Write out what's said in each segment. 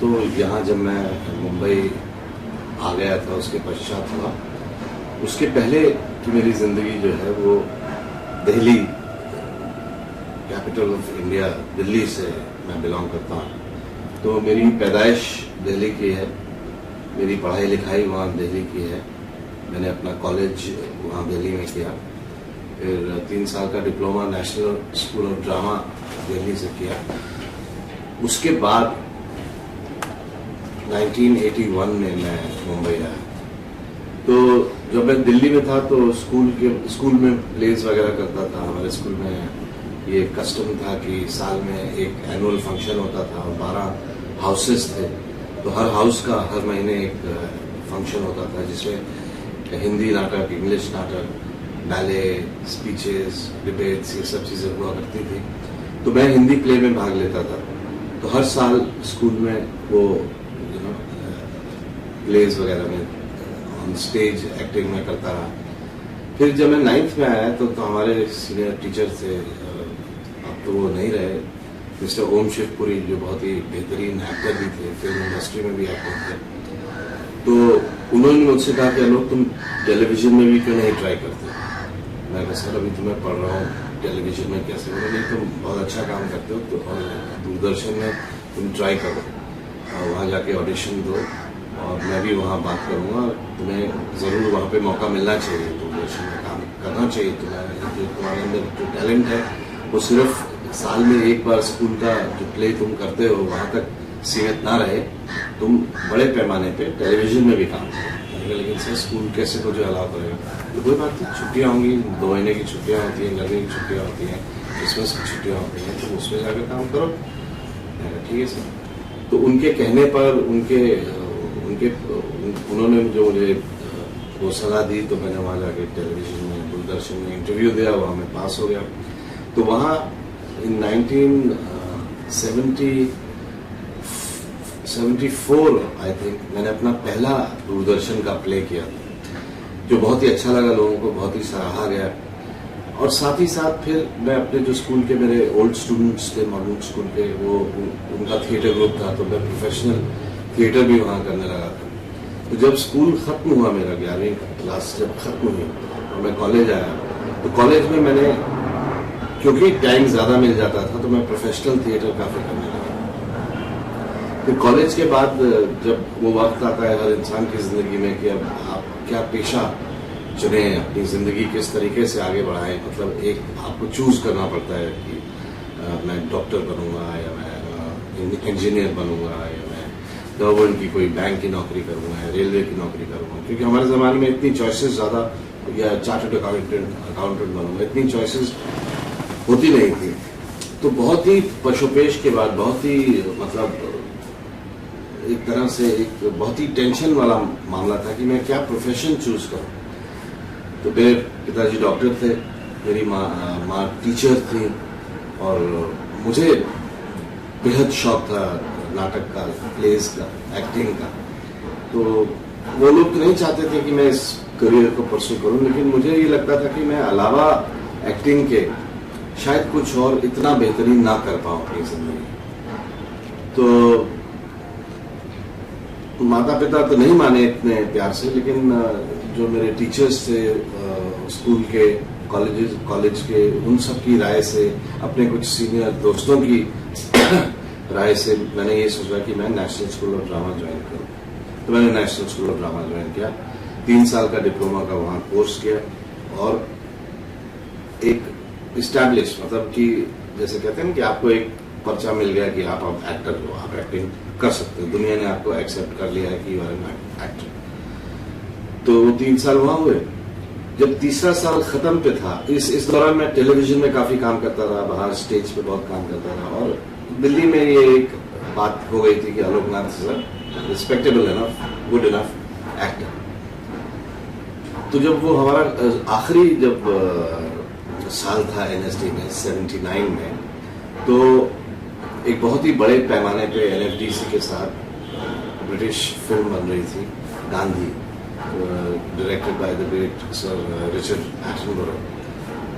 तो यहाँ जब मैं मुंबई आ गया था उसके पश्चात हुआ। उसके पहले की मेरी ज़िंदगी जो है वो Delhi, capital of India, Delhi से मैं बिलोंग करता हूँ। तो मेरी पैदाइश दिल्ली की है, मेरी पढ़ाई लिखाई वहाँ दिल्ली की है। मैंने अपना कॉलेज वहाँ दिल्ली में किया, फिर 3 साल का diploma national School of drama Delhi से किया। उसके बाद 1981 में मैं मुंबई आया। तो जब मैं दिल्ली में था तो स्कूल में प्लेज वगैरह करता था। हमारे स्कूल में ये कस्टम था कि साल में एक एनुअल फंक्शन होता था और 12 हाउसेस थे, तो हर हाउस का हर महीने एक फंक्शन होता था जिसमें हिंदी नाटक, इंग्लिश नाटक, बैले, स्पीचेस, डिबेट्स, ये सब चीज़ें हुआ करती थी। तो मैं हिंदी प्ले में भाग लेता था। तो हर साल स्कूल में वो प्लेज वगैरह में ऑन स्टेज एक्टिंग में करता रहा। फिर जब मैं 9th में आया तो हमारे सीनियर टीचर थे, अब तो वो नहीं रहे, मिस्टर ओम शिवपुरी, जो बहुत ही बेहतरीन एक्टर भी थे, फिल्म इंडस्ट्री में भी एक्टर थे। तो उन्होंने मुझसे कहा कि लोग तुम टेलीविजन में भी क्यों नहीं ट्राई करते। मैं कहा सर अभी तो मैं पढ़ रहा हूँ, टेलीविजन में कैसे। बोले नहीं, तुम बहुत अच्छा काम करते हो तो और दूरदर्शन में तुम ट्राई करो, वहाँ जाके ऑडिशन दो और मैं भी वहाँ बात करूँगा। तुम्हें ज़रूर वहाँ पे मौका मिलना चाहिए, दूरदर्शन में काम करना चाहिए। तुम्हारे अंदर जो टैलेंट है वो सिर्फ साल में एक बार स्कूल का जो प्ले तुम करते हो वहाँ तक सीमित ना रहे, तुम बड़े पैमाने पे टेलीविजन में भी काम करो। लेकिन सर स्कूल कैसे तुझे अलाउ करेगा। तो कोई बात नहीं, छुट्टियाँ होंगी, 2 महीने की छुट्टियाँ होती हैं, गर्मी की छुट्टियाँ होती हैं, क्रिसमस की छुट्टियाँ होती हैं, तो उसमें जाकर काम करो। ठीक है सर। तो उनके कहने पर उन्होंने जो मुझे वो सलाह दी तो मैंने वहाँ जाके टेलीविजन में, दूरदर्शन में इंटरव्यू दिया, वहाँ मैं पास हो गया। तो वहाँ इन 1974 आई थिंक मैंने अपना पहला दूरदर्शन का प्ले किया, जो बहुत ही अच्छा लगा, लोगों को बहुत ही सराहा गया। और साथ ही साथ फिर मैं अपने जो स्कूल के मेरे ओल्ड स्टूडेंट्स थे मॉडर्न स्कूल के, वो उनका थिएटर ग्रुप था, तो मैं प्रोफेशनल थिएटर भी वहाँ करने लगा था। तो जब स्कूल खत्म हुआ, मेरा 11वीं क्लास जब खत्म हुई और मैं कॉलेज आया, तो कॉलेज में मैंने, क्योंकि टाइम ज़्यादा मिल जाता था, तो मैं प्रोफेशनल थिएटर काफ़ी करने लगा। फिर कॉलेज के बाद जब वो वक्त आता है हर इंसान की ज़िंदगी में कि अब आप क्या पेशा चुने, अपनी ज़िंदगी किस तरीके से आगे बढ़ाएं, मतलब एक आपको चूज़ करना पड़ता है कि मैं डॉक्टर बनूंगा या मैं इंजीनियर बनूंगा या मैं गवर्नमेंट की कोई बैंक की नौकरी करूंगा या रेलवे की नौकरी करूंगा। क्योंकि हमारे ज़माने में इतनी चॉइसेस ज़्यादा, या चार्टर्ड अकाउंटेंट बनूंगा, इतनी चॉइसेस होती नहीं थी। तो बहुत ही पशुपेश के बाद, बहुत ही मतलब एक तरह से एक बहुत ही टेंशन वाला मामला था कि मैं क्या प्रोफेशन चूज करूं। तो मेरे पिताजी डॉक्टर थे, मेरी माँ टीचर थी, और मुझे बेहद शौक था नाटक का, प्लेस का, एक्टिंग का। तो वो लोग तो नहीं चाहते थे कि मैं इस करियर को परस्यू करूं, लेकिन मुझे ये लगता था कि मैं अलावा एक्टिंग के शायद कुछ और इतना बेहतरीन ना कर पाऊं अपनी जिंदगी। तो माता पिता तो नहीं माने इतने प्यार से, लेकिन जो मेरे टीचर्स थे स्कूल के, कॉलेज के, उन सब की राय से, अपने कुछ सीनियर दोस्तों की राय से मैंने ये सोचा कि मैं national School of drama join करूं। तो मैंने national School of drama join किया, 3 साल का डिप्लोमा का वहाँ कोर्स किया, और एक इस्टेब्लिश, मतलब कि जैसे कहते हैं ना कि आपको एक पर्चा मिल गया कि आप अब एक्टर हो, आप एक्टिंग कर सकते हो, दुनिया ने आपको एक्सेप्ट कर लिया है कि यू आर एन एक्टर। तो 3 साल वहाँ हुए। जब तीसरा साल खत्म पे था, इस दौरान मैं टेलीविजन में काफी काम करता रहा, बाहर स्टेज पे बहुत काम करता रहा, और दिल्ली में ये एक बात हो गई थी कि Alok Nath sir respectable enough, good enough actor. तो जब वो हमारा आखिरी जब साल था एनएसडी में 79 में, तो एक बहुत ही बड़े पैमाने पे एनएफडीसी के साथ ब्रिटिश फिल्म बन रही थी, Gandhi, directed by the great sir Richard Attenborough.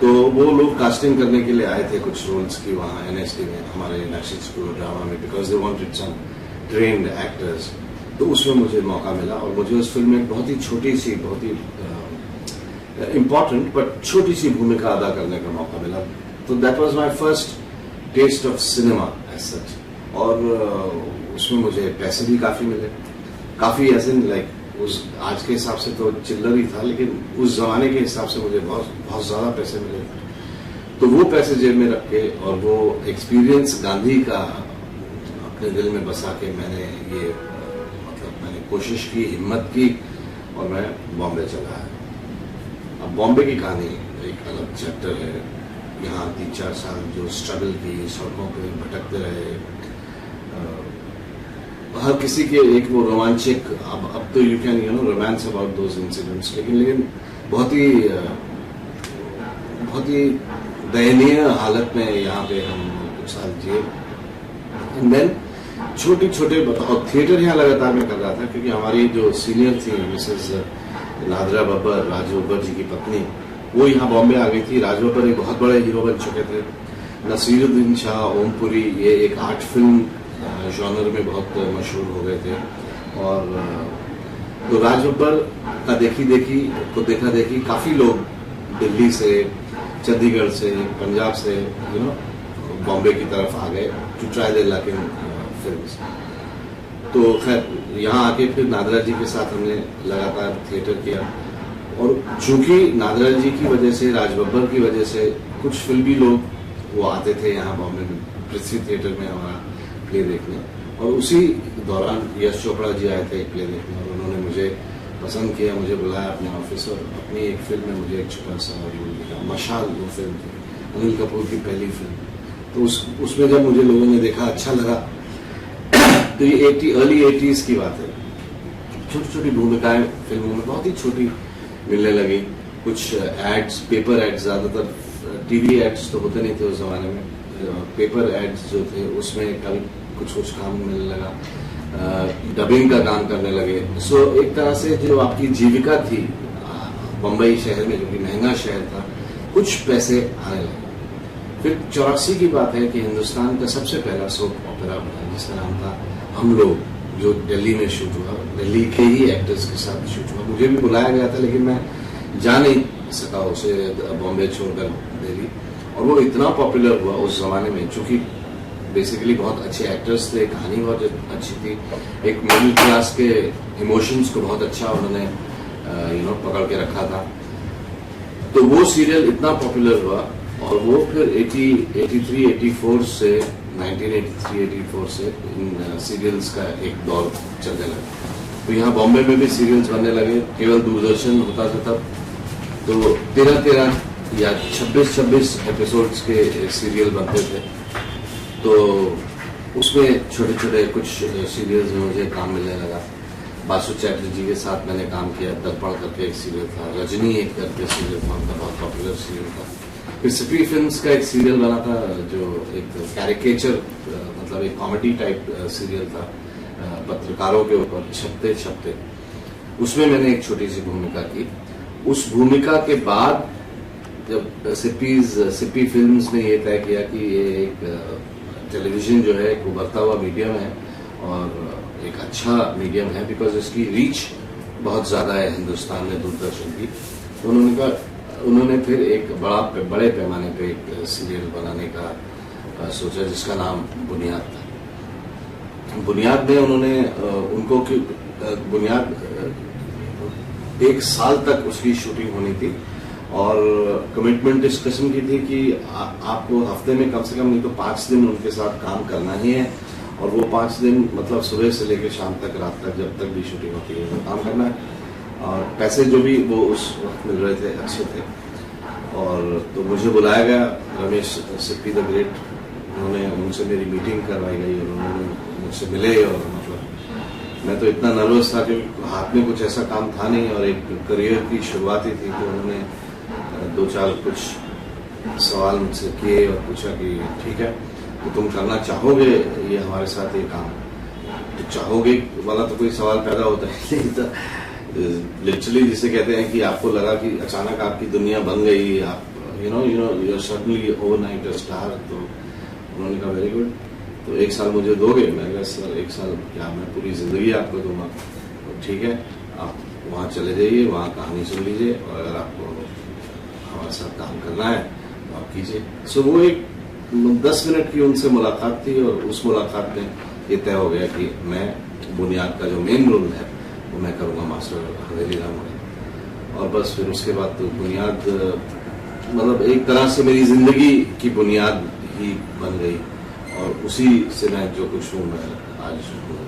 तो वो लोग कास्टिंग करने के लिए आए थे कुछ रोल्स की वहाँ एनएसडी में, हमारे नेशनल स्कूल ऑफ ड्रामा में, because they wanted some trained actors, तो उसमें मुझे मौका मिला और मुझे उस फिल्म में बहुत ही छोटी सी, बहुत ही इम्पॉर्टेंट बट छोटी सी भूमिका अदा करने का मौका मिला। तो that was my first taste of cinema as such. और उसमें मुझे पैसे भी काफी मिले, काफी ऐसे लाइक उस आज के हिसाब से तो चिल्लर ही था, लेकिन उस जमाने के हिसाब से मुझे बहुत बहुत ज्यादा पैसे मिले। तो वो पैसे जेब में रख के और वो एक्सपीरियंस गांधी का अपने दिल में बसा के मैंने ये मतलब मैंने कोशिश की, हिम्मत की और मैं बॉम्बे चला आया। अब बॉम्बे की कहानी एक अलग चैप्टर है। यहाँ 3-4 साल जो स्ट्रगल की, सड़कों पे भटकते रहे, हर किसी के एक वो रोमांचक, अब तो you can romance about those incidents, लेकिन बहुत ही दयनीय हालत में यहाँ पे हम कुछ साल जिए। एंड देन छोटे और थिएटर यहाँ लगातार मैं कर रहा था, क्योंकि हमारी जो सीनियर थी मिसेस नादरा बब्बर, राजू बब्बर जी की पत्नी, वो यहाँ बॉम्बे आ गई थी। राजू बब्बर एक बहुत बड़े हीरो बन चुके थे। नसीरुद्दीन शाह, ओमपुरी, ये एक आर्ट फिल्म जॉनर में बहुत मशहूर हो गए थे। और तो राज बब्बर का देखा देखी काफी लोग दिल्ली से, चंडीगढ़ से, पंजाब से बॉम्बे की तरफ आ गए to try their luck in films. तो खैर यहाँ आके फिर नादरा जी के साथ हमने लगातार थिएटर किया। और चूंकि नादरा जी की वजह से, राज बब्बर की वजह से कुछ फिल्मी लोग वो आते थे यहाँ बॉम्बे में पृथ्वी थिएटर में हमारा प्ले देखने। और उसी दौरान यश चोपड़ा जी आए थे प्ले देखने और उन्होंने मुझे पसंद किया, मुझे बुलाया अपने ऑफिस और अपनी एक फिल्म में मुझे एक छोटा सा रोल दिया। मशाल वो फिल्म थी, अनिल कपूर की पहली फिल्म। तो उसमें जब मुझे लोगों ने देखा, अच्छा लगा। तो ये अर्ली 80s की बात है। छोटी छोटी भूमिकाएं फिल्मों में बहुत ही छोटी मिलने लगी। कुछ एड्स, पेपर एड्स, ज्यादातर टीवी एड्स तो होते नहीं थे उस जमाने में, पेपर एड्स जो थे उसमें कभी कुछ काम मिलने लगा। डबिंग का काम करने लगे। सो एक तरह से जो आपकी जीविका थी बम्बई शहर में, जो कि महंगा शहर था, कुछ पैसे आने लगे। फिर 84 की बात है कि हिंदुस्तान का सबसे पहला सोप ऑपेरा बना जिसका नाम था हम लोग, जो दिल्ली में शूट हुआ, दिल्ली के ही एक्टर्स के साथ शूट हुआ। मुझे भी बुलाया गया था लेकिन मैं जा नहीं सका उसे, बॉम्बे छोड़कर दिल्ली। और वो इतना पॉपुलर हुआ उस जमाने में, चूंकि बेसिकली बहुत अच्छे एक्टर्स थे, कहानी बहुत अच्छी थी, एक मिडिल क्लास के इमोशंस को बहुत अच्छा उन्होंने पकड़ के रखा था। तो वो सीरियल इतना पॉपुलर हुआ और वो फिर 1983-84 से इन सीरियल्स का एक दौर चलने लगा। तो यहाँ बॉम्बे में भी सीरियल्स बनने लगे, केवल दूरदर्शन होता था तब। तो 13 या 26 एपिसोड्स के सीरियल बनते थे। तो उसमें छोटे कुछ सीरियल्स में मुझे काम मिलने लगा। बासु चैटर्जी जी के साथ मैंने काम किया, दर्पण करके एक सीरियल था, रजनी एक करके सीरियल था, उनका बहुत पॉपुलर सीरियल था। फिर सिपी फिल्म्स का एक सीरियल बना था जो एक कैरिकेचर, मतलब एक कॉमेडी टाइप सीरियल था, पत्रकारों के ऊपर छपते। उसमें मैंने एक छोटी सी भूमिका की। उस भूमिका के बाद जब सिपी फिल्म्स ने ये तय किया कि ये एक टेलीविजन जो है एक उभरता हुआ मीडियम है और एक अच्छा मीडियम है, बिकॉज इसकी रीच बहुत ज्यादा है हिंदुस्तान में दूरदर्शन की। तो उन्होंने फिर एक बड़े पैमाने पे एक सीरियल बनाने का सोचा जिसका नाम बुनियाद था। बुनियाद में उन्होंने उनको की बुनियाद 1 साल तक उसकी शूटिंग होनी थी और कमिटमेंट इस किस्म की थी कि आपको हफ्ते में कम से कम नहीं तो 5 दिन उनके साथ काम करना ही है। और वो 5 दिन मतलब सुबह से लेकर शाम तक, रात तक, जब तक भी शूटिंग होती है वो काम करना है। और पैसे जो भी वो उस वक्त मिल रहे थे अच्छे थे। और तो मुझे बुलाया गया, रमेश सिप्पी द ग्रेट, उनसे मेरी मीटिंग करवाई गई और उन्होंने मुझसे मिले। और मतलब मैं तो इतना नर्वस था कि हाथ में कुछ ऐसा काम था नहीं और एक करियर की शुरुआत ही थी। तो उन्होंने 2-4 कुछ सवाल मुझसे किए और पूछा कि ठीक है तो तुम करना चाहोगे ये हमारे साथ ये काम? तो चाहोगे वाला तो कोई सवाल पैदा होता है नहीं था। लिटरली जिसे कहते हैं कि आपको लगा कि अचानक आपकी दुनिया बन गई, आप you are suddenly overnight a star. तो उन्होंने कहा वेरी गुड। तो 1 साल मुझे दोगे? मैंने कहा सर 1 साल क्या, मैं पूरी जिंदगी आपको दूंगा। तो ठीक है, आप वहाँ चले जाइए, वहाँ कहानी सुन लीजिए, और अगर आपको हमारे साथ काम करना है तो आप कीजिए। सो वो एक 10 मिनट की उनसे मुलाकात थी, और उस मुलाकात में ये तय हो गया कि मैं बुनियाद का जो मेन रोल है वो मैं करूँगा मास्टर हवेली राम में। और बस फिर उसके बाद तो बुनियाद मतलब एक तरह से मेरी जिंदगी की बुनियाद ही बन गई, और उसी से मैं जो कुछ हूँ मैं आज हूँ।